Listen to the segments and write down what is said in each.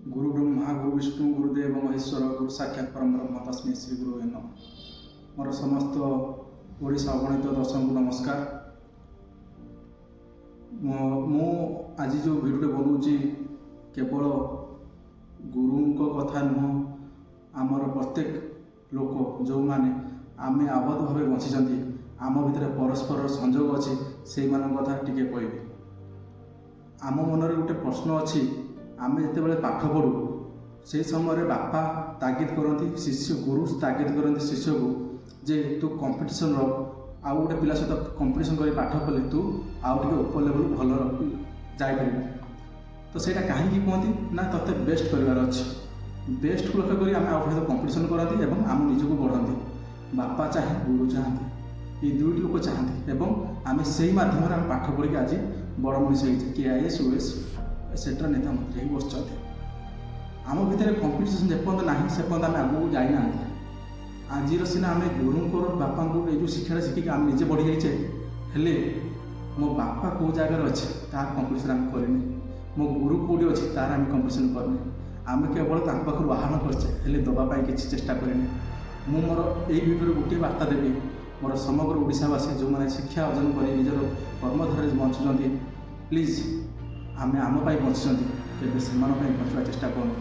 गुरु ब्रह्मा गुरु विष्णु गुरुदेव महेश्वर गुरु साक्षात परम ब्रह्म तस्मै श्री गुरु नमः। मोर समस्त ओडिशा अगणित दर्शक को नमस्कार। मु आज जो भिडियो बनाऊँगी केवल गुरु कथा नुह, आमर प्रत्येक लोक जो माने आमे आबद्ध भाव बंची आम भितर परस्पर संजोग अच्छी से कथा टिके कहबी। आम मनरे गोटे प्रश्न अच्छी, आमे जिते पाठ पढ़ू से समय बापा तागिद करती शिष्य गुरु तागिद करती शिष्य को जे तू कंपटीशन रख आउ गोटे पिला सहित कंपटीशन कर पाठ कले तू आउ टे ऊपर लेवल भल जापर। तो सहीटा कहीं कहती ना तोते बेस्ट करार अच्छे, बेस्ट को लक्ष्य करी आम आउ सहित कंपटीशन करती एवं आम निजक बढ़ती। बापा चाहे गुरु चाहती, ये दुईट लोक चाहती एवं आम से माध्यम आम पाठ पढ़ी आज बड़ मनीष KIS OS सेटर नेता मंत्री ही बस आम भितर कंपटीशन जेपर्यंत ना से पर्यंत आम आगू जाना। आज सीना आम गुरु बापा को जो शिक्षा शिखिक आम निजे बढ़ी जाइए, हेले मो बापा कौ जगार अच्छे तार कंपटीशन आम करें, मो गुरु कौटी अच्छे तार आम कंपटीशन करने। आम केवल पाखर बाहन करे दवापाई किसी चेष्टा करें। मु मोर यही भिडियो गोटे बार्ता देवी मोर समग्र ओडिशावासी जो मैंने शिक्षा अर्जन कर निजर कर्मधारे बंचुंट, प्लीज आमे आम बंची केवे से बचवा चेष्टा करूँ।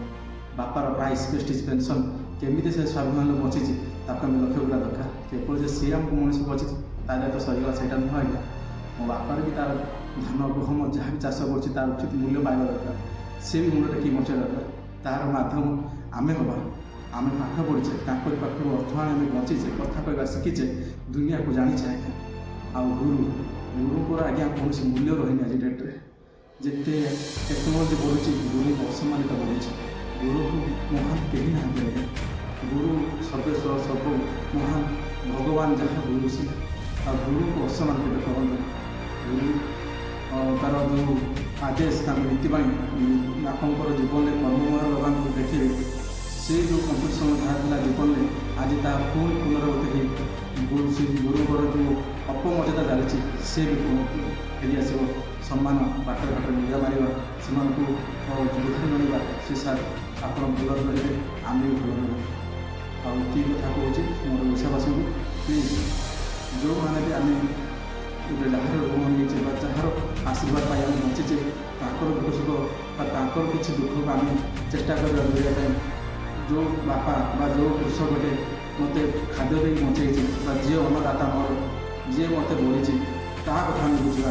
बापार प्राइस प्रेस्टिज पेंशन केमी से स्वाभिमान बची आम लक्ष्य करा दरकार। केवल जे सी आमको मनीष बची तार तो सरीगला से नुह आज्ञा। मो बापार भी तार धान गहम जहाँ भी चाष कर उचित मूल्य पाइबा दरकार, सी भी मुंड टेक बचा दरकार। तार माध्यम आमे हवा आम पाठ पढ़ीचे पाखर अर्थमान आम बचीचे कथा कहवा शिखीचे दुनिया को जानीचे आज्ञा। आउ गुरु आज्ञा कौन मूल्य रही आज डेट्रे जिते टेक्नोलोजी बढ़ुची गुरु असम्मानित बढ़ी। गुरु महान कहीं ना गुरु सर्वेश्वर सब महान भगवान जहाँ गुरु से गुरु को असम्मानित करते। गुरु तार जो आदेश नीति आपंकर जीवन में कर्ममय भगवान को देखिए से जो कंपटीशन जहाँ जीवन में आज ता पुणी पुनरावृत्ति गुरु से गुरुवर जो अपमर्यादा चली सी भी फेरी आस सम्मान बाटर बाटर निजा मार से बुझा से सार आप भल रहे आम भी भल रहा। आती कथा कहूँ मोर ओडावासी को प्लीज जो मैंने भी आम गोटे जहाँ रोग नहीं जहाँ आशीर्वाद पाई आम बचीचे दुख सुख किसी दुख को आम चेष्टा कर जो बापा जो कृषक मत खाद्य दे बचे जी अन्नदाता मोर जी मत बढ़ी ता कथा बुझा।